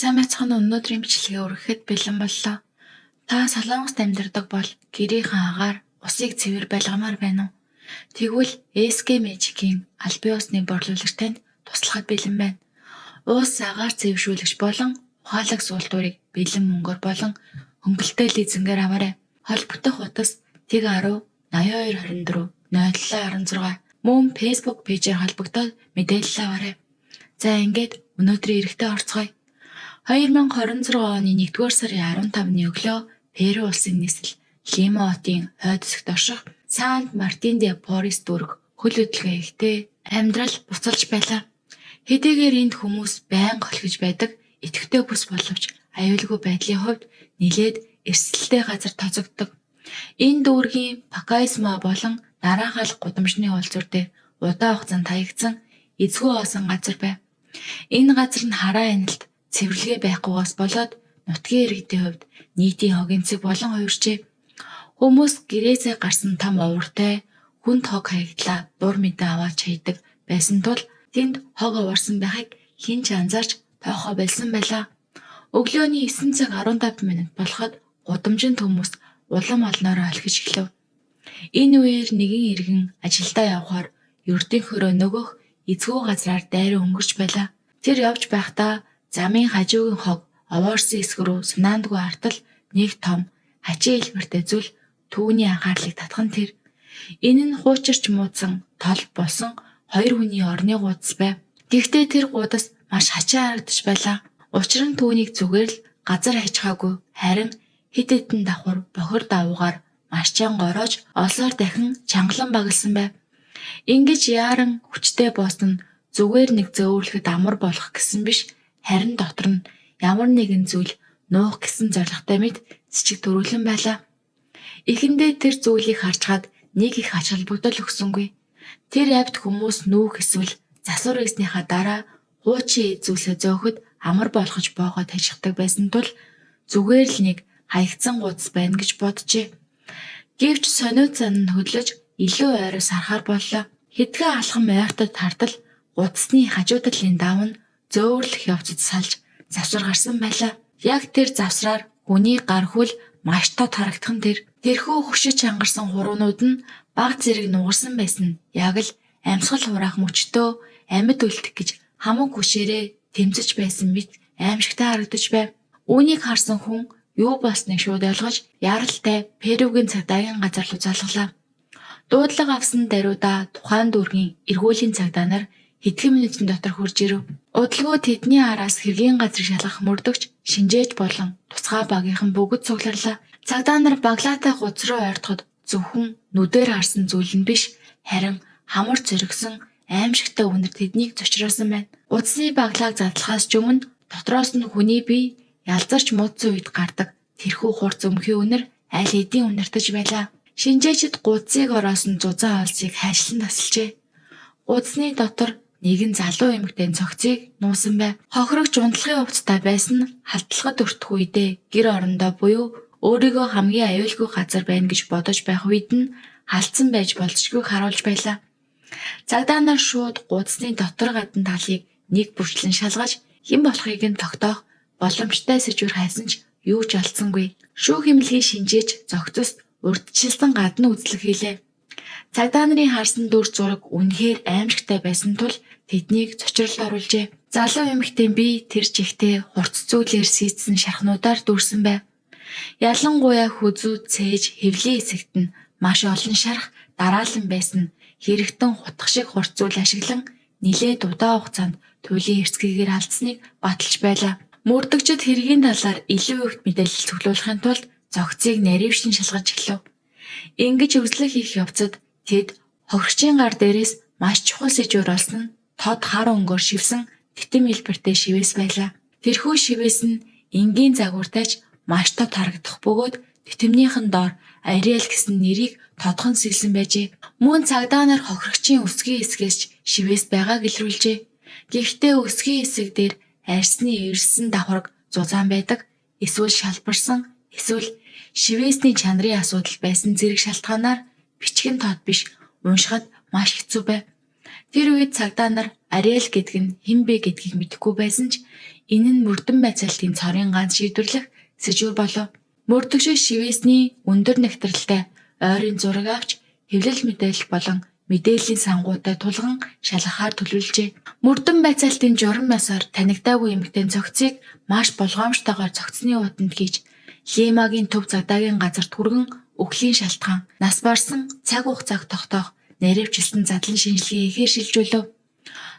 Сайн байцгаана уу? Өнөөдрийн бичлэгээ өргөхөд бэлэн боллоо. Та Солонгост амьдардаг бол гэрийнхэн агаар усыг цэвэр байлгамаар байна уу? Тэгвэл SK Magic-ийн албан усны борлуулагч танд туслахад бэлэн байна. Уус агаар цэвэршүүлэгч болон ухаалагч суултуурыг бэлэн мөнгөөр болон хөнгөлөлтэй лизингээр аваарай. Холбогдох утас тэг 10 8224 0716 мөн Facebook пэйжээр холбогдоод мэдээлэл аваарай. За ингээд өнөөдрийн эрэгтэй орцгоё. 2026 оны 1-р сарын 15-ны өглөө Перу улсын нийслэл Лима хотын хойд хэсэгт орших Сант-Мартин-де-Порис дүүрэг хөл хөдөлгөөн ихтэй амьдрал буцалж байлаа. Хэдийгээр энд хүмүүс байнга холхиж байдаг идэвхтэй бүс боловч аюулгүй байдлын хувьд нэлээд эрсдэлтэй газар тооцогддог. Энэ дүүргийн Пакайсма болон дараахал гудамжны уулзуур дээр удаан хугацаанд хаягдсан эзгүй оосон газар байв. Энэ газар нь хараа анилд цэвэрлэгээ байхгүйгээс болоод нутгийн иргэдийн хувьд нийтийн хогийн цэг болон хувирчээ. Хүмүүс гэрээсээ гарсан том овортой хүнд хог хаягдлаа дур мэдээ аваад чийдэг байсан тул тэнд хог оварсан байхыг хэн ч анзаарч тоохоо болсон байлаа. Өглөөний 9 цаг 15 минут болоход гудамжинд хүмүүс улам олноороо олхиж эхлэв. Энэ үеэр нэгэн иргэн ажилдаа явхаар ердийнхөрөө нөгөөх эзгүй газраар дайран өнгөрч байлаа. Тэр явж байхдаа замын хажуугын хог овоорсон эсг рүү санаандгүй артал нэг том хачийн хэлбэртэй зүйл түүний анхаарлыг татхан тэр. Энэ нь хуучирч муудсан тол болсон хоёр хүний орны гудас байв. Гэхдээ тэр гудас маш хачаа харагдаж байлаа. Учир нь түүнийг зүгээр л газар хайчхаагүй харин хэд хэдэн давхар бохир давуугаар маш чанга ороож олсоор дахин чангалан баглсан байв. Ингэж яаран хүчтэй боосон нь зүгээр нэг зөөвөрлөхөд амар болох гэсэн биш, харин дотор нь ямар нэгэн зүйл нуух гэсэн зорилготой мэт цэцэг төрүүлэн байлаа. Эхэндээ тэр зүйлийг харж нэг их ач холбогдол өгсөнгүй. Тэр авд хүмүүс нүүх эсвэл засвар хийснийхаа дараа хуучин зүйлсээ зөөхөд амар болгож боогоод хажигдаг байсан тул зүгээр л нэг хаягдсан гудас байна гэж боджээ. Гэвч сониуд зан нь хөдлөж илүү ойроос харахаар боллоо. Хэдхэн алхам ойртод хартал гудасны хажуу талын давн нь зөөвөрлөх явцад салж завсар гарсан байлаа. Яг тэр завсраар хүний гар хүл маш тод харагдах нь тэрхүү хөшиж чангарсан хуруунууд нь баг зэрэг нугарсан байсан нь яг л амьсгал хураах мөчтөө амьд үлдэх гэж хамаг хүшээрээ тэмцэж байсан мэт аимшигтай харагдаж байв. Үүнийг харсан хүн юу болсныг шууд ойлгож яралтай Перугийн цагдаагийн газар руу залглаа. Дуудлага авсан даруйда тухайн дүүргийн эргүүлийн цагдаа нар хэдхэн минутын дотор хурж ирэв. Удалгүй тэдний араас хэргийн газрыг шалгах мөрдөгч шинжээж болон тусгай багийнхан бүгд цугларлаа. Цагдаа нар баглаатай гудас руу ойртоход зөвхөн нүдээр харсан зүйл нь биш, харин хамар зөргсөн аимшигтай үнэр тэднийг зочроосон байна. Гудасны баглааг задлахаас ч өмнө дотроос нь хүний бие ялзарч муудсан үед гардаг тэрхүү хурц өмхий үнэр аль хэдийн үнэртэж байлаа. Шинжээчид гудасыг ороосон зузаан олсыг хайшлан тасалжээ. Гудасны дотор нэгэн залуу эмэгтэй цогцыг нуусан байв. Хохирогч унтлагын хувцастай байсан нь халдлагад өртөх үедээ гэр орондоо буюу өөрийгөө хамгийн аюулгүй газар байна гэж бодож байх үед нь халдсан байж болзошгүйг харуулж байлаа. Цагдаа нар шууд гудасны дотор гадна талыг нэг бүрчлэн шалгаж хэн болохыг нь тогтоох боломжтой сэжвэр хайсан ч юу ч олдсонгүй. Шүүх эмнэлгийн шинжээч зохицост урьдчилсан гадна үзлэг хийлээ. Цагдаа нарын харсан дүр зураг үнэхээр аимшигтай байсан тул тэднийг цочрол оруулжээ. Залуу эмэгтэй бие тэр чигтээ хурц зүйлээр сийдсэн шархнуудаар дүүрсэн байв. Ялангуяа хүзүү цээж хэвлийн хэсэгт нь маш олон шарх дараалан байсан хэрэгтэн хутгах шиг хурц зүйл ашиглан нилээд удаан хугацаанд туйлын эрсгэгээр алдсныг баталж байлаа. Мөрдөгчд хэргийн талаар илүү их мэдээлэл цуглуулахын тулд зохицыг нарившин шалгаж эхлэв. Ингэж үзлэг хийх явцад тэд хохирчийн гар дээрээс маш чухал сэжвэр олсон нь тод хар өнгөөр шивсэн титэм хэлбэртэй шивээс байлаа. Тэрхүү шивээс нь энгийн загвартайч маш тод харагдах бөгөөд титэмнийхэн доор Ариэл гэсэн нэрийг тодхон сэлсэн байжээ. Мөн цагдаа нар хохирогчийн өсгийн хэсгээс шивээс байгааг илрүүлжээ. Гэхдээ өсгийн хэсэг дээр арьсны ирсэн давхарг зузаан байдаг, эсвэл шалбарсан, эсвэл шивээсний чанарын асуудал байсан зэрэг шалтгаанаар бичгэн тод биш, уншихад маш хэцүү байв. Тэр үед цагдаа нар Ариэл гэдэг нь хэн бэ гэдгийг мэдэхгүй байсан ч Энэ нь мөрдөн байцаалтын цорын ганц шийдвэрлэх сэжүүр болов. Мөрдөгчөж шивээсний өндөр нэгтрэлтэй ойрын зураг авч хэвлэл мэдээлэл болон мэдээллийн сангуутай тулган шалгахаар төлөвлөжээ. Мөрдөн байцаалтын журам ясаар танигдаагүй эмэгтэй цогцыг маш болгоомжтойгоор цогцны утанд хийж Лимагийн төв цагдаагийн газар түргэн өглийн шалтгаан нас барсан цаг хугацааг тогтоох наривчлсан задлан шинжилгээ ихээр шилжүүлв.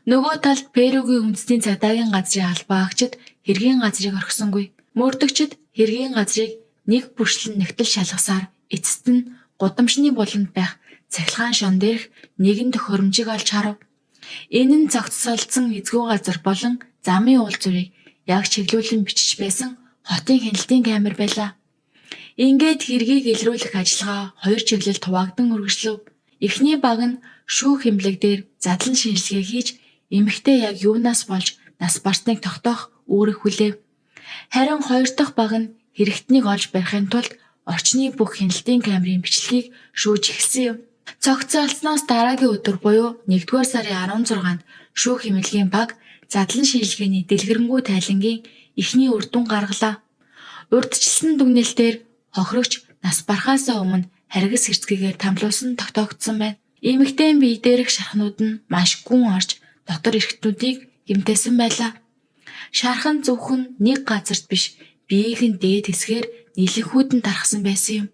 Нөгөө талд Перугийн үндэсний цагдаагийн газрын албаа агчид хэргийн газрыг орхисонгүй. Мөрдөгчид хэргийн газрыг нэг бүрчлэн нэгтэл шалгасаар эцэст нь гудамжны буланд байх цахилгаан шон дээрх нэгэн төхөөрөмжийг олж харав. Энэ нь цогцолцсон эзгүй газар болон замын уул зүрийг яг чиглүүлэн бичиж байсан хотын хяналтын камер байлаа. Ингээд хэргийг илрүүлэх ажиллагаа хоёр чиглэлд хуваагдсан үргэлжлэв. Эхний баг нь шүүх эмнэлэг дээр задлан шинжилгээ хийж эмэгтэй яг юунаас болж нас барсныг тогтоох үүрэг хүлээв. Харин хоёр дахь баг нь хэрэгтнийг олж барихын тулд орчны бүх хяналтын камерын бичлэгийг шүүж эхэлсэн юм. Цогцолцсноос дараагийн өдөр буюу 1-р сарын 16-нд шүүх эмнэлгийн баг задлан шинжилгээний дэлгэрэнгүй тайлангийн эхний үр дүн гаргалаа. Урдчилсан дүгнэлтээр хохирогч нас барахаас өмнө харгас хэрцгийгээр тамлуулсан тогтоогдсон байна. Эмэгтэйн бие дээрх шархнууд нь маш гүн орж дотор эрхтнүүдийг гэмтээсэн байлаа. Шархан зөвхөн нэг газарт биш, биеийн дээд хэсгээр нэлэнхүүдэн тархсан байсан юм.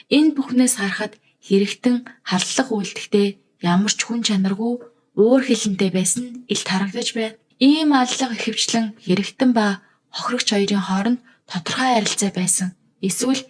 Энэ бүхнээс харахад хэрэгтэн халдлага үйлдэхдээ ямар ч хүн чанаргүй уур хилэнтэй байсан нь илт харагдаж байна. Ийм алдлага ихэвчлэн хэрэгтэн ба хохирогч хоёрын хооронд тодорхой харилцаа байсан. Эсвэл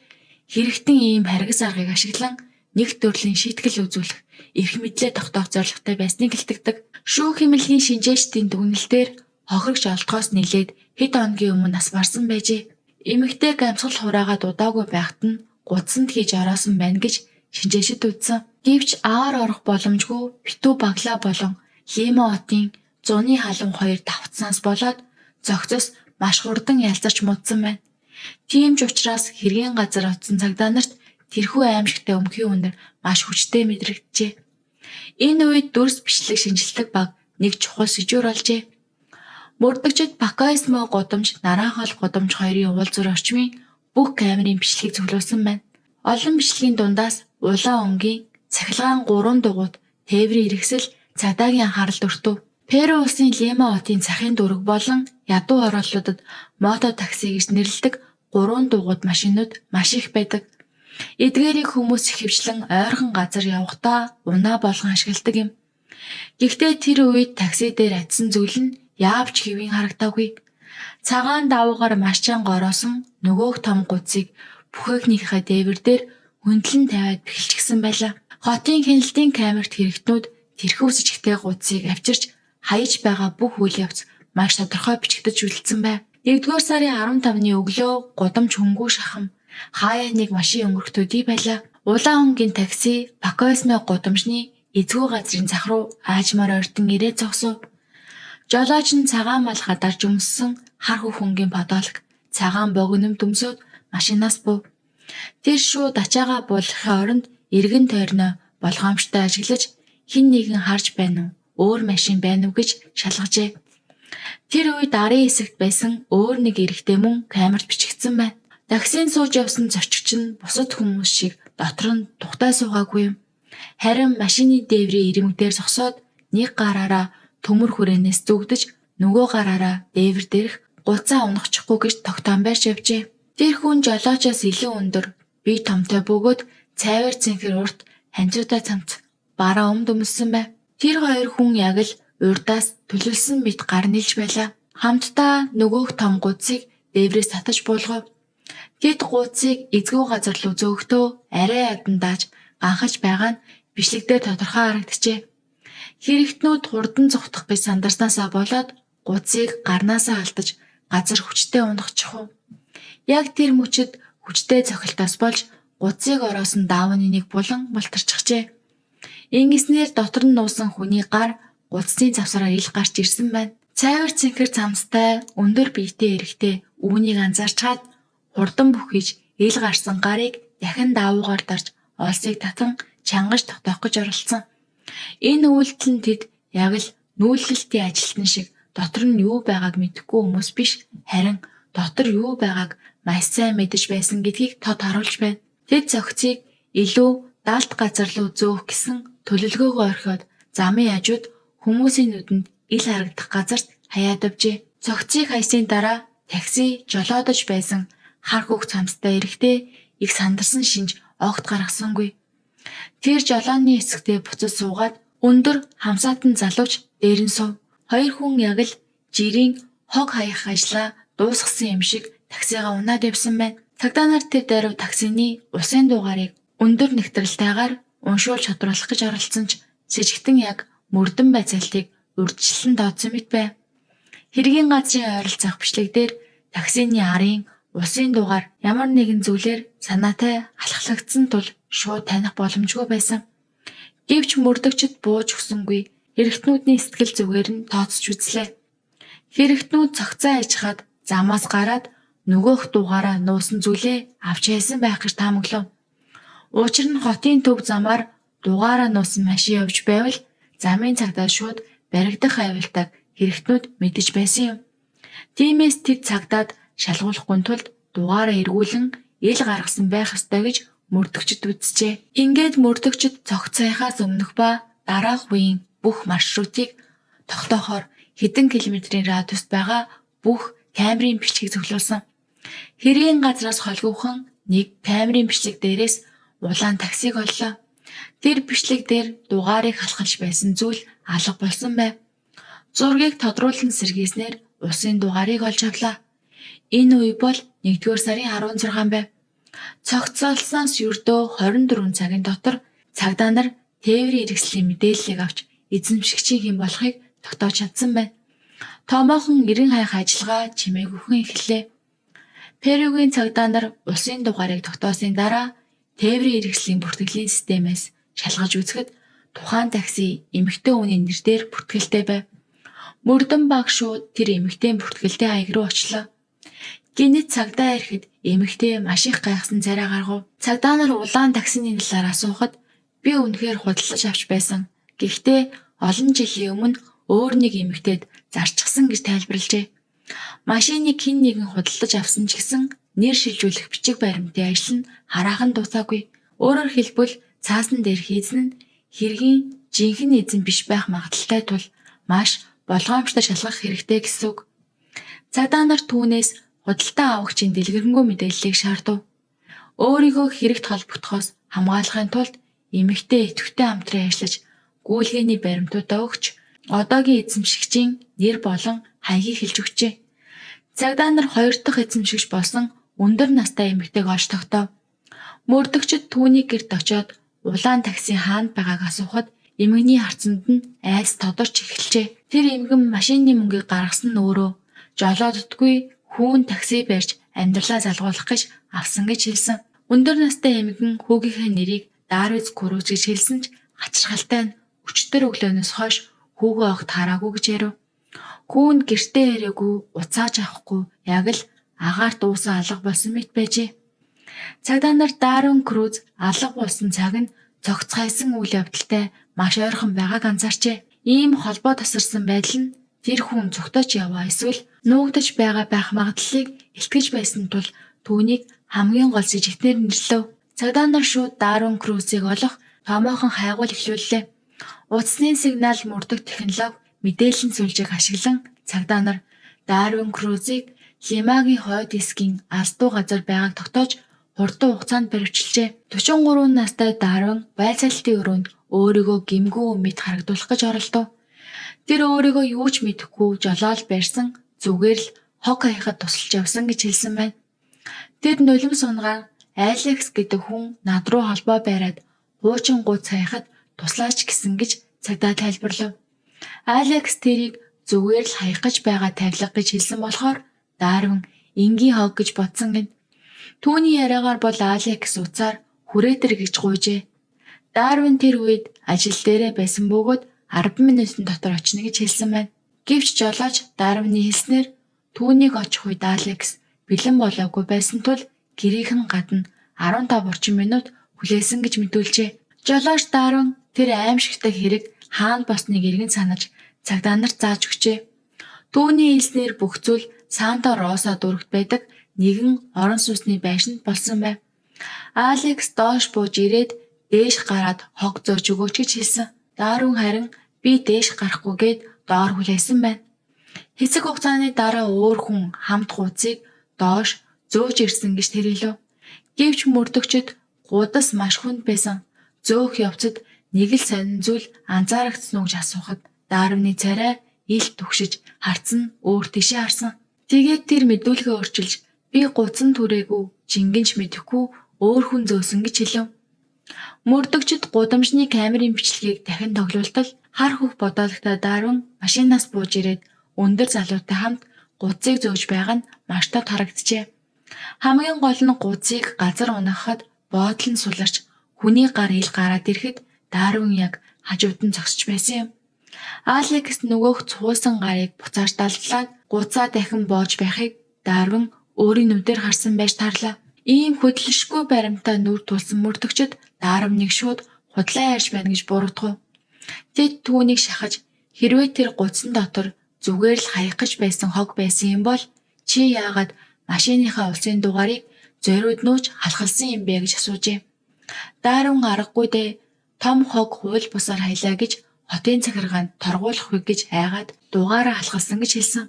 хэрэгтэн ийм харгас аргыг ашиглан нэг төрлийн шийтгэл үзүүлэх, эрх мэдлээ тогтоох зорилготой байсныг илтгэдэг. Шүүх эмнэлгийн шинжээчдийн дүгнэлтээр хохирогч олдгоос нэлээд хэд хоногийн өмнө нас барсан байжээ. Эмэгтэй гамсгал хураагаад удаагүй байхад нь гудсанд хийж ороосон байна гэж шинжээчид үзсэн. Гэвч аар орох боломжгүй битүү баглаа болон Лима хотын зуны халуун хоёр давтснаас болоод зохицос маш хурдан ялзарч муудсан байна. Тийм ч учраас хэргийн газар очсон цагдаа нарт тэрхүү аимшигтай өмхийн үнэр маш хүчтэй мэдрэгджээ. Энэ үед дүрс бичлэг шинжилдэг баг нэг чухал сэжүүр олжээ. Мөрдөгчид Пакаисмо гудамж, Наранхол гудамж хоёрын уулзуур орчмын бүх камерын бичлэгийг цуглуулсан байна. Олон бичлэгийн дундаас улаан өнгийн цахилгаан 3 дугуйт тээврийн иргэсэл цагдаагийн анхааралд өртөв. Перу улсын Лима хотын захын дүүрэг болон ядуу оролтуудад мото такси гэж нэрлэдэг 3 дугуйт машинууд маш их байдаг. Эдгээрийг хүмүүс ихэвчлэн ойрхон газар явахдаа унаа болгон ашигладаг юм. Гэхдээ тэр үед такси дээр атсан зүйл нь яавч хэвийн харагдаагүй. Цагаан давуугаар маш чанга ороосон нөгөөх том гуцыг бүхээгнийхээ дээвэр дээр хөндлөн тавиад бэхэлчихсэн байлаа. Хотын хяналтын камерт хэрэгтнүүд тэрхүү сэжигтэй гуцыг авчирч хаяж байгаа бүх үйл явц маш тодорхой бичигдэж үлдсэн байв. 1-р сарын 15-ны өглөө гудамж хөнгүү шахам хаяа нэг машин өнгөрөхтүүдий байлаа. Улаан өнгийн такси Пакаисмо гудамжны эзгүй газрын зах руу аажмаар ойртон ирээд зогсов. Жолооч нь цагаан мал хадарж өмссөн хар хөхөнгийн подолк цагаан богином дүмсөд машинаас був. Тэр шууд ачаага буулгахын оронд эргэн тойрноо болгоомжтой ажиглаж хэн нэгэн харж байна уу, өөр машин байна уу гэж шалгажээ. Тэр үед арын хэсэгт байсан өөр нэг эрэгтэй мөн камерт бичигдсэн байна. Таксинд сууж явсан зорчигч нь бусад хүмүүс шиг дотор нь тухтай суугаагүй юм. Харин машины дээврийн ирмэг дээр зогсоод нэг гараараа төмөр хүрээнээс зүгдэж нөгөө гараараа дээвэр дээрх гулцаа унахчихгүй гэж тогтоон барьж явжээ. Тэр хүн жолоочоос илүү өндөр, бие томтой бөгөөд цайвар цэнхэр урт ханжуутай цамц бараа өмд өмссөн байв. Тэр хоёр хүн яг л урдаас төлөвлөсөн мэт гар нэлж байлаа. Хамтдаа нөгөөх том гуцыг дээврээс татаж буулгав. Тэд гуцыг эзгүй газар руу зөөгтөө арай ядан дааж ганхаж байгаа нь бичлэгдээ тодорхой харагджээ. Хэрэгтнүүд хурдан зүхтах гэж сандарснаасаа болоод гуцыг гарнаасаа алдаж газар хүчтэй унахчихв. Яг тэр мөчөд хүчтэй цохилтоос болж гуцыг ороосон даавны нэг булан мултарчихжээ. Ингэснээр дотор нь нуусан хүний гар гуцны завсараар ил гарч ирсэн байна. Цайвар цэнхэр цамцтай өндөр биетэй эрэгтэй үүнийг анзаарчаад хурдан бүхийж ил гарсан гарыг дахин даавуугаар дарж олсыг татан чангаж тогтоох гэж оролцсон. Энэ үйлдэл нь тэд яг л нүүлэлтийн ажилтан шиг дотор нь юу байгааг мэдэхгүй хүмүүс биш, харин дотор юу байгааг маш сайн мэдэж байсан гэдгийг тод харуулж байна. Тэд цогцыг илүү даалт газар руу зөөх гэсэн төлөвлөгөөгөө орхиод замын хажууд хүмүүсийн нүдэнд ил харагдах газарт хаяад авжээ. Цогцыг хайсны дараа такси жолоодож байсан хар хүүхд цамцтай эрэхтэй их сандарсан шинж огт гаргасангүй. Тэр жолооны эсэгтээ буцаж суугаад өндөр хамсаатан залууч дээр нь суув. Хоёр хүн яг л жирийн хог хаях ажлаа дуусгасан юм шиг таксигаа унаад явсан байна. Цагдаа нар тэр даруй таксины усын дугаарыг өндөр нэгтрэлтэйгээр уншуулж тодруулах гэж оролцсон ч с ิจ гтэн яг мөрдөн байцаалтыг урьдчилан дооцсон мэт байв. Хэргийн газрын ойролцоох бичлэг дээр таксины арын усын дугаар ямар нэгэн зүйлээр санаатай алхлагдсан тул шууд таних боломжгүй байсан. Гэвч мөрдөгчд бууж өгсөнгүй. Хэрэгтнүүдийн сэтгэл зүгээр нь тооцож үзлээ. Хэрэгтнүүд цогцоо ажихад замаас гараад нөгөөх дугаараа нуусан зүйлээ авч яасан байх гэж таамаглав. Учир нь хотын төв замаар дугаараа нуусан машин явж байвал замын цагдаа шууд баригдах аюултайг хэрэгтнүүд мэдэж байсан юм. Тиймээс тэд цагдаад шалгуулахгүй тулд дугаараа эргүүлэн ил гаргасан байх ёстой гэж мөрдөгчд үзжээ. Ингээд мөрдөгчд цогцсойхоос өмнөх ба дараах үеийн бүх маршрутыг тогтоохоор хэдэн километрийн радиуст байгаа бүх камерын бичлэгийг цуглуулсан. Хэргийн газраас холгүйхан нэг камерын бичлэг дээрээс улаан таксиг оллоо. Тэр бичлэг дээр дугаарыг халахж байсан зүйл алга болсон байв. Зургийг тодруулан сэргээснээр усын дугаарыг олж авлаа. Энэ үе бол 1-р сарын 16 байв. Цогцолсноос ердөө 24 цагийн дотор цагдаа нар тээврийн хэрэгслийн мэдээллийг авч эзэмшигчийн хэн болохыг тогтоож чадсан байна. Томоохон 90 хайх ажиллагаа чимээгүйхэн эхэллээ. Перугийн цагдаа нар улсын дугаарыг тогтоосны дараа тээврийн хэрэгслийн бүртгэлийн системээс шалгаж үзэхэд тухайн такси эмэгтэй хүний нэрээр бүртгэлтэй байв. Мөрдөн баг шууд тэр эмэгтэй бүртгэлтэй хаяг руу очлоо. Гинэт цагдаа ирэхэд эмэгтэй маш их гайхсан царай гаргав. Цагдаа нар улаан таксины талаар асуухад би үнэхээр худалдаж авч байсан. Гэхдээ олон жилийн өмнө өөр нэг эмэгтэйд зарчсан гэж тайлбарлажээ. Машиныг хэн нэгэн худалдаж авсан ч гэсэн нэр шилжүүлэх бичиг баримтын ажил нь хараахан дуусаагүй. Өөрөөр хэлбэл цаасан дээр хийзэн нь хэргийн жинхэнэ эзэн биш байх магадaltaй тул маш болгоомжтой шалгах хэрэгтэй гэсэн үг. Цагдаа нар түүнээс худалдаа авагчийн дэлгэрэнгүй мэдээллийг шаардав. Өөрийгөө хэрэгт холбогдохоос хамгаалахын тулд эмэгтэй идэвхтэй хамтран ажиллаж гүйлгээний баримтуудаа өгч одоогийн эзэмшигчийн нэр болон хаягийг хэлж өгчээ. Цагдаа нар хоёр дахь эзэмшигч болсон өндөр настай эмэгтэйг олж тогтоов. Мөрдөгчд түүний гэрт очиод улаан такси хаанд байгааг асуухад эмэгний харцанд нь айс тодорч эхэлжээ. Тэр эмгэн машины мөнгийг гаргасан нь өөрөө жолооддгүй хүүн такси барьж амьдралаа залгуулах гэж авсан гэж хэлсэн. Өндөр настай эмгэн хүүгийнхээ нэрийг Дарвиз Круз гэж хэлсэн ч гачирхалтай нь өчтөр өглөөнөөс хойш хүүгээ огт хараагүй гэж ярив. Хүүн гэртээ ирээгүй, уцааж авахгүй яг л агаарт уусан алга болсон мэт байжээ. Цагдаа нар Дарвиз Круз алга болсон цаг нь цогцгайсан үйл явдалтай маш ойрхон байгааг анзаарчээ. Ийм холбоо тасарсан байдал нь тэр хүн цогтооч яваа эсвэл нуугдаж байгаа байх магадлалыг илтгэж байсан тул түүнийг хамгийн гол с ิจ гтнэр нэрлэв. Цагдаа нар шууд Дарвиз Крузыг олох томоохон хайгуул эхлүүллээ. Утасны сигнал мөрдөх технологи мэдээллийн сүлжээг ашиглан цагдаа нар Дарвиз Крузыг Лимагийн хойд хэсгийн алс дуу газар байгааг тогтоож хурдан хугацаанд баривчилжээ. 43 настай Дарвиз байцаалтын өрөөнд өөрийгөө гэмгүй мэд харагдуулах гэж оролдов. Тэр өөрийгөө юу ч мэдэхгүй жолоол барьсан зүгээр л хог хаяхад тусалж явсан гэж хэлсэн байна. Тэр нулим сунгаар Алекс гэдэг хүн над руу холбоо бариад хуучин гуйц хаяхад туслаач гэсэн гэж цагдаа тайлбарлав. Алекс тэрийг зүгээр л хаях гэж байгаа тавилга гэж хэлсэн болохоор Дарвин энгийн хог гэж бодсон гин. Түүний яриагаар бол Алекс уцаар хүрээдэр гэж гуйжээ. Дарвин тэр үед ажил дээрээ байсан бөгөөд 10 минутын дотор очно гэж хэлсэн байна. Гэвч жолооч Дарвины хэлснээр түүнийг очих үед Алекс бэлэн болоогүй байсан тул гэрийнхэн гадна 15 орчим минут хүлээсэн гэж мэдүүлжээ. Жолооч Дарвин тэр аимшигтай хэрэг хаана босныг эргэн санаж цагдаа нарт зааж өгчээ. Түүний хэлснээр бүх зүйл Санта Роса дүүрэгт байдаг нэгэн орон сууцны байшинд болсон байв. Алекс доош бууж ирээд дээш гараад хог зөөж өгөөч гэж хэлсэн. Дарвин харин би дээш гарахгүйгээд доор хүлээсэн байна. Хэсэг хугацааны дараа өөр хүн хамт гуудсыг доош зөөж ирсэн гэж тэр хэлв. Гэвч мөрдөгчд гудас маш хүнд байсан. Зөөх явцад нэг л сонин зүйл анзаарагдсан уу гэж асуухад Дарвины царай илт түгшиж харцсан өөр тийшээ харсан. Тэгээд тэр мэдүүлгээ өөрчилж би гуцсан түрээгүй жингэнч мэдэхгүй өөр хүн зөөсөн гэж хэлв. Мөрдөгчд гудамжны камерын бичлэгийг дахин тоглуултал хар хөх бодоологтой Дарвин машинаас бууж ирээд өндөр залуутай хамт гудсыг зөөж байгаа нь маш тод харагджээ. Хамгийн гол нь гудсыг газар унахад боодлон суларч хүний гар ил гараад ирэхэд Дарвин яг хажууд нь зогсож байсан юм. Алекс нөгөөх цуусан гарыг буцааж далдлаад гуцаа дахин боож байхыг Дарвин өөрийн нүдээр харсан байж тарлаа. Ийм хөдлөшгүй баримтаа нүр тулсан мөрдөгчд Дарвиныг шууд худлаа ярьж байна гэж буруутгав. Тэд түүнийг шахаж хэрвээ тэр гуцсан дотор зүгээр л хаях гэж байсан хог байсан юм бол чи яагаад машиныхаа улсын дугаарыг зориуд нууж халахлсан юм бэ гэж асуужээ. Дарвин аргагүй дээ том хог хууль бусаар хаялаа гэж хотын захиргаанд торгуулах вэ гэж айгаад дугаараа халахлсан гэж хэлсэн.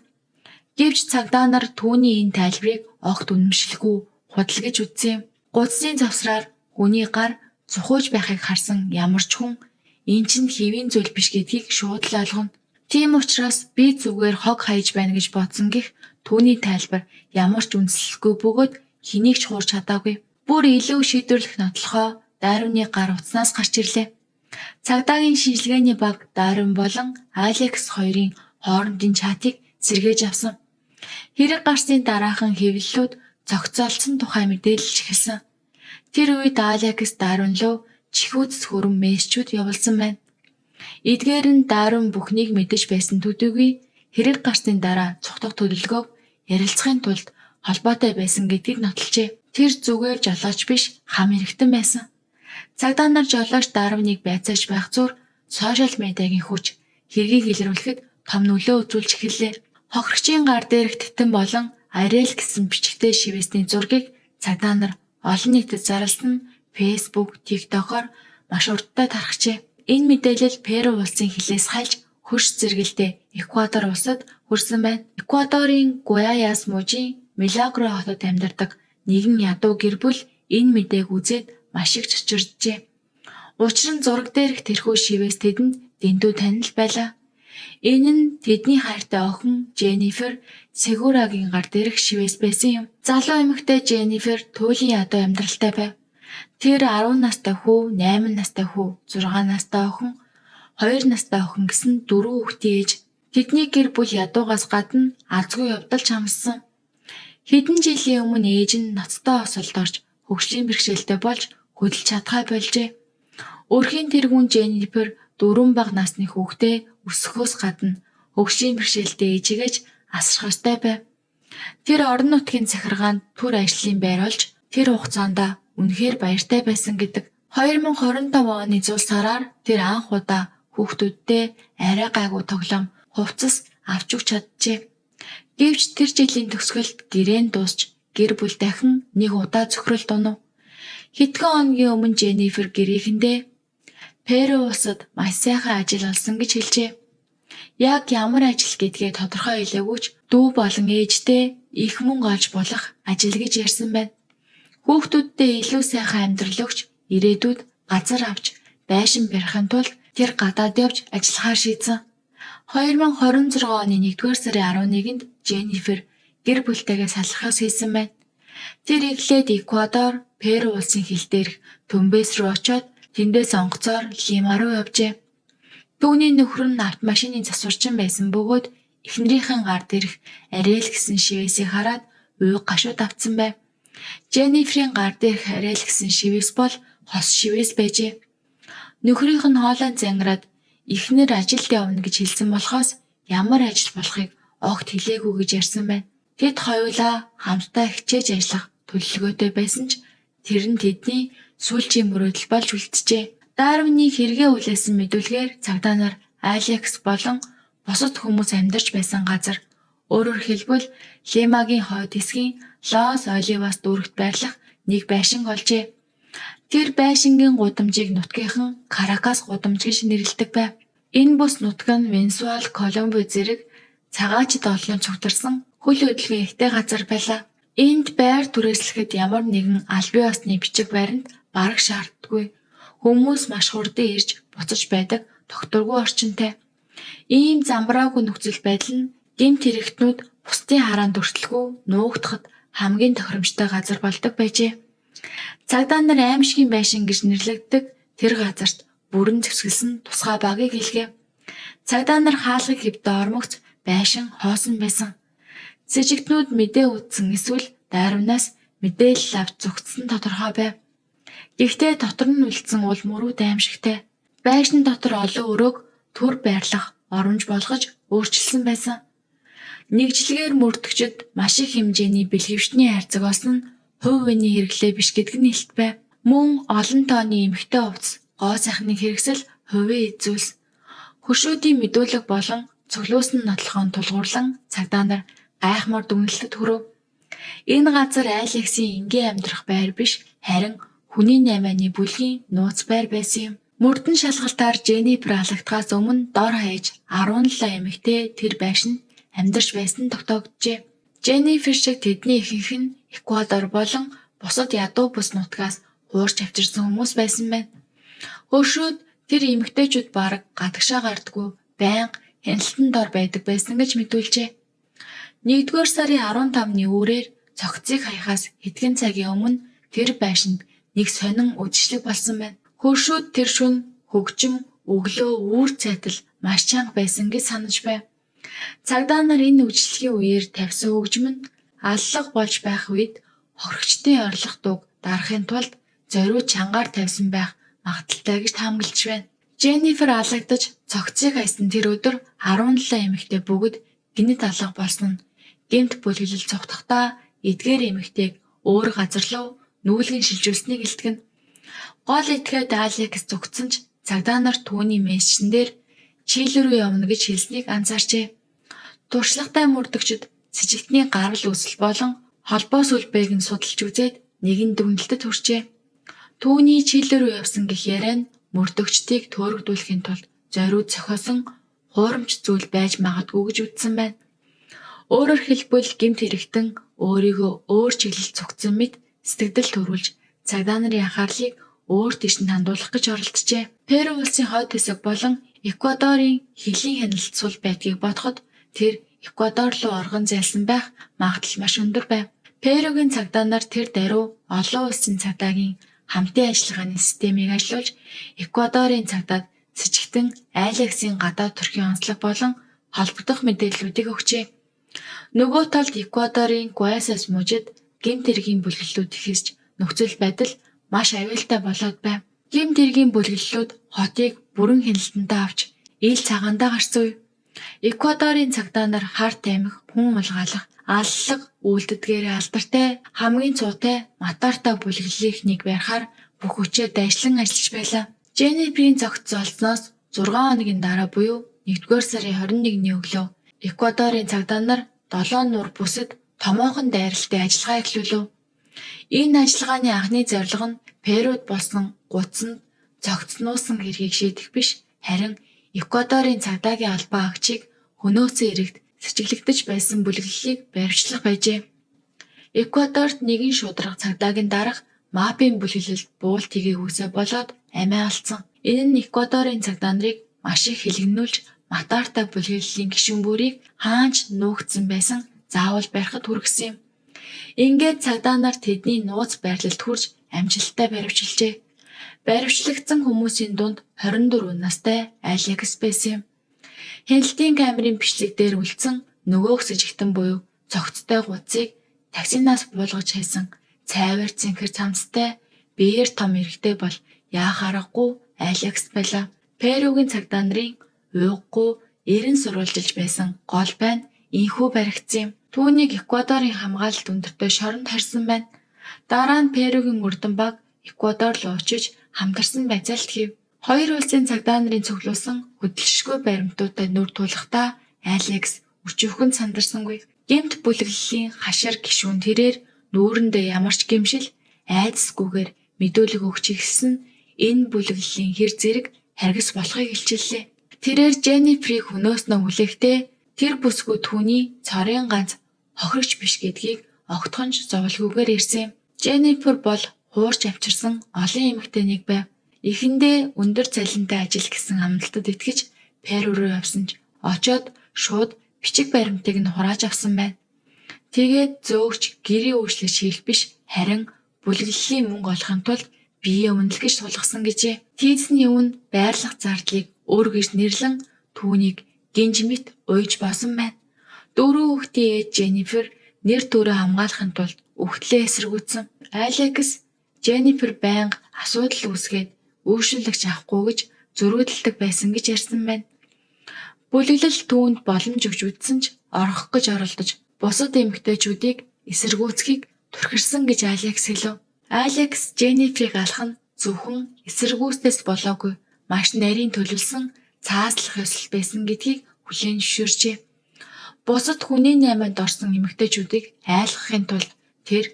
Гэвч цагдаа нар түүний энэ тайлбарыг огт үнэмшилгүй худал гэж үзсэн юм. Гудсны завсраар хүний гар цухууж байхыг харсан ямар ч хүн энэ чинь хэвийн зүйл биш гэдгийг шууд л ойлгоно. Тийм учраас би зүгээр хог хаяж байна гэж бодсон гэх түүний тайлбар ямар ч үндэслэлгүй бөгөөд хэнийг ч хуурч чадаагүй. Бүр илүү шийдвэрлэх нотлохоо Дарвины гар утаснаас гарч ирлээ. Цагдаагийн шинжилгээний баг Дарвин болон Алекс хоёрын хоорондын чатыг сэргээж авсан. Хэрэг гарсны дараахан хэвлэлүүд зохицолсон тухай мэдээлж эхэлсэн. Тэр үед Алекс Дарвин руу чихүүц хөрөн мессежүүд явуулсан байна. Эдгээр нь Дарвин бүхнийг мэдэж байсан төдийгүй хэрэг гарсны дараа цухтах төлөвлөгөөг ярилцахын тулд холбоотой байсан гэдгийг нотолжээ. Тэр зүгээр жолооч биш хам хэрэгтэн байсан. Цагдаа нар жолооч Дарвиныг байцааж байх зур сошиал медиагийн хүч хэргийг илрүүлэхэд том нөлөө үзүүлж эхэллээ. Хохирогчийн гар дээрх титэн болон Ариэл гэсэн бичгтэй шивэсний зургийг цагдаа нар олон нийтэд зарласан Facebook, TikTok-оор маш урдтай тархжээ. Энэ мэдээлэл Перу улсын хилээс хальж хөрш зэрэгэлдээ Эквадор улсад хүрсэн байна. Эквадорын Гуаяс мужийн Милагро хотод амьдардаг нэгэн ядуу гэр бүл энэ мэдээг үзээд маш их чочирджээ. Учир нь зураг дээрх тэрхүү шивээс тэдэнд дэндүү танил байлаа. Энэ нь тэдний хайртай охин Женнифер Сегурагийн гар дээрх шивээс байсан юм. Залуу эмэгтэй Женнифер туйлын ядуу амьдралтай байв. Тэр 10 настай хүү, 8 настай хүү, 6 настай охин, 2 настай охин гэсэн 4 хүүхдийн ээж. Тэдний гэр бүл ядуугаас гадна азгүй явдалч хамссан. Хэдэн жилийн өмнө ээж нь ноцтой осолд орж хөгжлийн бэрхшээлтэй болж хөдөлж чадхаа болжээ. Өрхийн тэргүүн Женнифер 4 бага насны хүүхдээ өсөхөөс гадна хөгжлийн бэрхшээлтэй ээжигээч асрах ёстой байв. Тэр орон нутгийн захиргаанд түр ажлын байр олж тэр хугацаанд үнэхээр баяртай байсан гэдэг. 2025 оны зул сараар тэр анх удаа хүүхдүүдтэй арай гайгүй тоглоом хувцас авч өгч чаджээ. Гэвч тэр жилийн төгсгөлд гэрээн дуусч гэр бүл дахин нэг удаа цөхрөл дунав. Хэдхэн хоногийн өмнө Женнифер гэрээхэндээ Перу улсад маш сайхан ажил олсон гэж хэлжээ. Яг ямар ажил гэдгээ тодорхой хэлээгүй ч дүү болон ээжтэй их мөнгө олж болох ажил гэж ярьсан байна. Хүүхдүүдтэй илүү сайхан амьдрал өгч ирээдүйд газар авч байшин барихын тулд тэр гадаад явж ажиллахаар шийдсэн. 2026 оны 1-р сарын 11-нд Женнифер гэр бүлтэйгээ салхахаас хийсэн байна. Тэр эхлээд Эквадор, Перу улсын хил дээрх Төмбэс рүү очоод тэндээс онгоцоор Лима руу явжээ. Түүний нөхөр нь автомашины засварчин байсан бөгөөд эхнэрийнхэн гар дээрх Ариэл гэсэн шивэсийг хараад уйг гашууд авцсан байв. Женниферийн гар дээрх Ариэл гэсэн шивэс бол хос шивэс байжээ. Нөхрийнх нь хоолойн зангираад эхнэр ажилд явна гэж хэлсэн болохоос ямар ажил болохыг огт хэлээгүй гэж ярьсан байна. Тэд хоёулаа хамтдаа хичээж ажиллах төлөвлөгөөтэй байсан ч тэр нь тэдний сүүлчийн мөрөөдөл болж үлджээ. Дарвины хэрэгээ хүлээсэн мэдүүлгээр цагдаа нар Алекс болон бусад хүмүүс амьдарч байсан газар Өөрөөр хэлбэл Лимагийн хойд хэсгийн Лос Оливас дүүрэгт байрлах нэг байшинг олжээ. Тэр байшингийн гудамжийг нутгийнхан Каракас гудамж гэж нэрлэдэг байв. Энэ бус нутаг нь Венесуэл, Колумбо зэрэг цагаачд олон цугтарсан хөл хөдөлгөөн ихтэй газар байлаа. Энд байр түрээслэхэд ямар нэгэн албан ёсны бичиг баримт бараг шаарддаггүй. Хүмүүс маш хурдан ирж буцаж байдаг тогтворгүй орчинтай. Ийм замбраагүй нөхцөл байдал нь гэмт хэрэгтнүүд бусдын хараанд өртөлгүй нуугдахад хамгийн тохиромжтой газар болдог байжээ. Цагдаа нар аимшигын байшин гэж нэрлэгддэг тэр газарт бүрэн зэвсгэлсэн тусгай багийг хэлгэв. Цагдаа нар хаалгыг хэвдээ ормогц байшин хоосон байсан. С ิจ гтнүүд мэдээ үзсэн эсвэл дайрамнаас мэдээлэл авч зүгтсэн тодорхой байв. Гэхдээ дотор нь үлдсэн уул мөрүүд аимшигтай. Байшин дотор олон өрөөг төр байрлах оромж болгож өөрчилсөн байсан. Нэгжлэгээр мөрдөгчд маш их хэмжээний бэлгэвчний хайрцагоос нь хувь хүний хэрэглээ биш гэдэг нь илт байв. Мөн олон тооны эмхтэй хувцас, гоо сайхныг хэрэгсэл хувийн эд зүйлс. Хөшөөдийн мэдүүлэг болон цуглуулсан нотлохоон тулгуурлан цагдаа нар гайхмаар дүгнэлтэд хүрв. Энэ газар Алексийн энгийн амьдрах байр биш, харин хүний наймааны бүлгийн нууц байр байсан юм. Мөрдөн шалгалтаар Женнифер алагдахаас өмнө дор хаяж 17 эмэгтэй тэр байшинд амьдарч байсан тогтоогджээ. Женнифер шиг тэдний ихэнх нь Эквадор болон бусад ядуу бус нутгаас хуурч авчирсан хүмүүс байсан байна. Хөршөөд тэр эмэгтэйчүүд бараг гадагшаа гардаггүй байнга хяналтан дор байдаг байсан гэж мэдүүлжээ. 1-р сарын 15-ны үүрээр цогцыг хаяхаас хэдхэн цагийн өмнө тэр байшинд нэг сонин үдшилэг болсон байна. Хөршөөд тэр шөнө хөгжим, өглөө, үүр цайтал маш чанга байсан гэж санаж байв. Цагдаа нар энэ үдшилгийн үеэр тавьсан хөгжим нь аллах болж байх үед хохирогчдын орлох дуг дарахын тулд зориуд чангаар тавьсан байх магадaltaй гэж таамаглаж байна. Женнифер алагдаж цогцыг хайсан тэр өдөр 17 эмэгтэй бүгд гинэт алга болсон нь гэмт бүлгэлэл цугтахдаа эдгээр эмэгтэйг өөр газар руу нүүлгэн шилжүүлсэнийг илтгэн. Гол этгээд Алекс зүгтсэн ч цагдаа нар түүний мессежн дээр Чили рүү явна гэж хэлснийг анзаарчээ. Туршлагатай мөрдөгчд сэжигтний гарал үүсэл болон холбоо сүлбээг нь судалж үзээд нэгэн дүгнэлтэд хүрчээ. Түүний Чили рүү явсан гэх яриа нь мөрдөгчдийг төөрөгдүүлэхийн тулд зориуд зохиосон хуурамч зүйл байж магадгүй гэж үзсэн байна. Өөрөөр хэлбэл гэмт хэрэгтэн өөрийгөө өөр чиглэл цугцсан мэт сэтгэл төрүүлж цагдаа нарын анхаарлыг өөр дэшинд хандуулах гэж оролджээ. Перу улсын хойд хэсэг болон Эквадорын хилийн хяналт сул байдгийг бодоход тэр Эквадор руу оргон зайлсан байх магадлал маш өндөр байв. Перугийн цагдаа нар тэр даруй олон улсын цагдаагийн хамтын ажиллагааны системийг ажиллуулж Эквадорын цагдаад сэжигтэн Алексийн гадаад төрхийн онцлог болон холбогдох мэдээллүүдийг өгчээ. Нөгөө талд Эквадорын Гуайсас мужид гэмт хэргийн бүлгэллүүд ихсэж нөхцөл байдал маш аюултай болоод байв. Гэмт хэргийн бүлгэллүүд хотыг бүрэн хяналтандаа авч ил цагаандаа гарсан үе. Эквадорын цагдаа нар хар тамхи, хүн улгаалах, аллах үйлдэлдгээрээ алдартай хамгийн цуутай матарта бүлэглэлийг барихаар бүх хүчээр дайшлан ажиллаж байлаа. Женниферийн зогц олсноос 6 хоногийн дараа буюу 1-р сарын 21-ний өглөө Эквадорын цагдаа нар 7 нуур бүсэд томоохон дайралтын ажиллагаа эхлүүлв. Энэ ажиллагааны анхны зорилго нь Перуд болсон гутсанд цогцнуусан хэргийг шийдэх биш, харин Эквадорын цагдаагийн албан агчийг хөнөөцөн эрэгт сэжиглэгдэж байсан бүлэглэлийг баривчлах байжээ. Эквадорт нэгэн шударга цагдаагийн дарах мапийн бүлэглэлд буулт хийгээгүйсээ болоод амиа алдсан. Энэ нь Эквадорын цагдаа нарыг маш их хэлгэнүүлж матарта бүлэглэлийн гишүүн бүрийг хаанч нуугдсан байсан заавал барихад хүргэсэн юм. Ингээд цагдаа нар тэдний нууц байрлалд хүрж амжилттай баривчилжээ. Баривчлагдсан хүмүүсийн дунд 24 настай Алекс байсан юм. Хяналтын камерын бичлэг дээр үлдсэн нөгөөх сэжигтэн буюу цогцтой гудсыг таксинаас буулгаж хайсан цайвар цэнхэр цамцтай биеэр том эрэгтэй бол яах аргагүй Алекс байлаа. Перугийн цагдаа нарын уйггүй эрен сурвалжилж байсан гол байна инхүү баригдсан юм. Түүнийг Эквадорын хамгаалалт өндөртөө шоронд харьсан байна. Дараа нь Перугийн мөрдөн баг Эквадор руу очиж хамтарсан байцаалт хийв. Хоёр улсын цагдаа нарын цуглуулсан хөдөлшгүй баримтуудад нүр тулахдаа Алекс өчүүхэн сандарсангүй. Гэмт бүлэглэлийн хашир гишүүн тэрээр нүүрэндээ ямар ч гэмшил айдасгүйгээр мэдүүлэг өгч ихсэн энэ бүлэглэлийн хэр зэрэг харгас болохыг илчиллээ. Тэрээр Женниферийг хөнөөснөө хүлээхдээ тэр бүсгүй түүний цорын ганц хохирогч биш гэдгийг огтхонч зовлгүйгээр ирсэн юм. Женнифер бол хуурч авчирсан олон эмэгтэй нэг байв. Эхэндээ өндөр цалинтай ажил гэсэн амлалтад итгэж Перу руу явсан ч очоод шууд бичиг баримтыг нь хурааж авсан байна. Тэгээд зөөгч гэрээ өөрчлөж хийх биш харин бүлэглэлийн мөнгө олохын тулд биеэ үнэлгэж сулгасан гэжээ. Тийзний өмнө байрлах зардлыг өөр гэж нэрлэн түүнийг гинж мэт уйж боосон байна. 4 хүүхдийн ээж Женнифер нэр төрөө хамгаалахын тулд үхтлээ эсэргүүцсэн. Алекс Женнифер байнга асуудал үүсгээд өөрчлөлөгч авахгүй гэж зөрүүдэлдэг байсан гэж ярьсан байна. Бүлэглэл түүнд боломж өгч үтсэн ч орох гэж оролдож бусад эмэгтэйчүүдийг эсэргүүцхийг турхирсан гэж Алекс хэлв. Алекс Женниферийг алах нь зөвхөн эсэргүүцнээс болоогүй маш нарийн төлөвлөсөн цааслах ёслол байсан гэдгийг хүлээн зөвшөөрчээ. Бусад хүний найманд орсон эмэгтэйчүүдийг айлгахын тулд тэр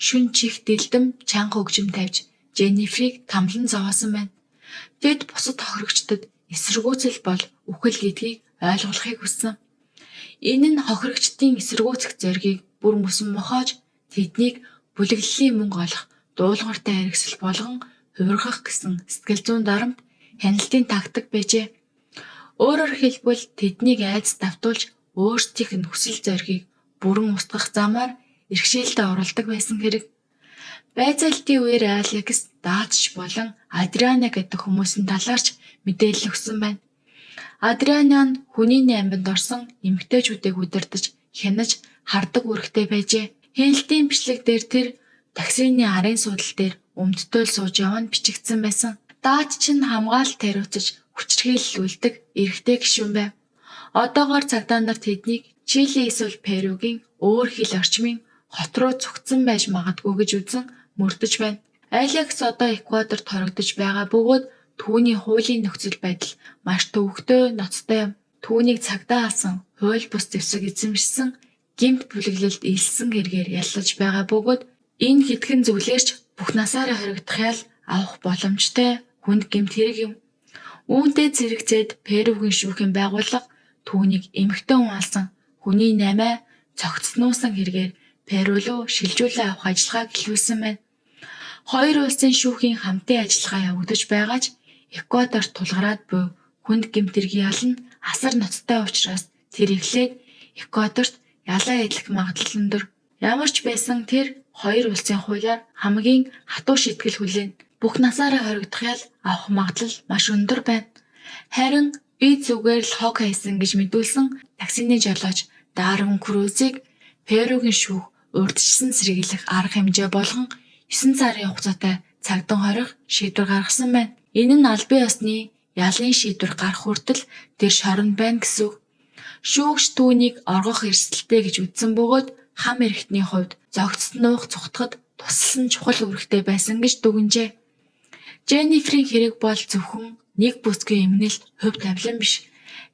шүн чих дэлдэм чанга хөгжим тавьж Женниферийг тамлан зовоосон байна. Тэд бусад хохирогчдод эсэргүүцэл бол үхэл гэдгийг ойлгуулахыг хүссэн. Энэ нь хохирогчдын эсэргүүцэх зоригийг бүр мөсөн мохоож тэднийг бүлэглэлийн мөнгө олох дуулууртай хэрэгсэл болгон хувиргах гэсэн сэтгэл зүйн дарамт хяналтын тактик байжээ. Өөрөөр хэлбэл тэднийг айдас давтуулж өөрсдийнх нь хүсэл зоригийг бүрэн устгах замаар иргэшээлтэд оролдог байсан хэрэг. Байцаалтын үеэр Алекс даатч болон Адриана гэдэг хүмүүсийн талаарч мэдээлэл өгсөн байна. Адриана нь хүний найманд орсон эмэгтэйчүүдийг удирдах, хянаж, хардаг үүрэгтэй байжээ. Хяналтын бичлэг дээр тэр таксины арын суудлал дээр өмдтөөл сууж явна бичигдсэн байсан. Даатч нь хамгаалалт хариуцаж хүчирхийлүүлдэг эрэгтэй гишүүн байв. Одоогоор цагдаа нар тэднийг Чили эсвэл Перугийн өөр хил орчмын хот руу зүгтсэн байж магадгүй гэж үзэн мөрдөж байна. Алекс одоо Эквадорт хорогдож байгаа бөгөөд түүний хуулийн нөхцөл байдал маш төвөгтэй ноцтой юм. Түүнийг цагдаа алсан хууль бус зэвсэг эзэмшсэн гэмт бүлэглэлд илсэн гэргээр яллаж байгаа бөгөөд энэ хитгэн зүйлээрч бүх насаараа хоригдох ял авах боломжтой хүнд гэмт хэрэг юм. Үүнтэй зэрэгцээд Перугийн шүүхийн байгууллага түүнийг эмэгтэй хүн алсан хүний намаа цогцснуусан хэрэгээр Перу руу шилжүүлэн авах ажиллагааг эхлүүлсэн байна. Хоёр улсын шүүхийн хамтын ажиллагаа явагдаж байгаа ч Эквадорт тулгараад буй хүнд гэмт хэргийн ял нь асар ноцтой учраас тэр эхлээд Эквадорт ялаа идэх магадлал өндөр. Ямар ч байсан тэр хоёр улсын хуулиар хамгийн хатуу шийтгэл хүлээн бүх насаараа хоригдох ял авах магадлал маш өндөр байна. Харин би зүгээр л хог хайсан гэж мэдүүлсэн таксины жолооч Дарвин Крузыг Перугийн шүүх урьдчилан сэргийлэх арга хэмжээ болгон 9 сарын хугацаатай цагдан хорих шийдвэр гаргасан байна. Энэ нь албан ёсны ялын шийдвэр гарах хүртэл тэр шоронд байна гэсэн үг. Шүүгч түүнийг оргох эрсдэлтэй гэж үзсэн бөгөөд хам эрхтний хувьд зогцсон нуух цухтахад тусалсан чухал үүрэгтэй байсан гэж дүгнжээ. Женниферийн хэрэг бол зөвхөн нэг бүсгийн эмнэлт хувь тавилан биш.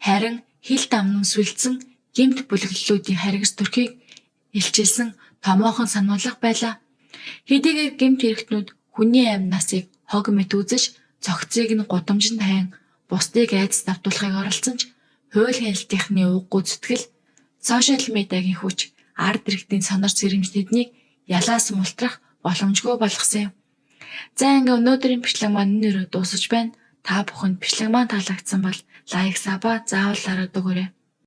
Харин хил дамнан сүлдсэн гэмт бүлэглэлүүдийн харгас төрхийг илчилсэн томоохон сануулга байлаа. Хэдийгээр гэмт хэрэгтнүүд хүний амь насыг хог мэт үзэж цогцыг нь гудамжинд хайн бусдыг айдас давтуулахыг оролцсон ч хууль хяналтынхны уггүй зүтгэл, сошиал медиагийн хүч, ард иргэдийн сонор сэрэмж тэднийг ялаас мултрах боломжгүй болгосон юм. За ингээ өнөөдрийн бичлэг маань энэ өрөө дуусаж байна. Та бүхэнд бичлэг маань таалагдсан бол лайк, саба заавал дараад өгөөрэй.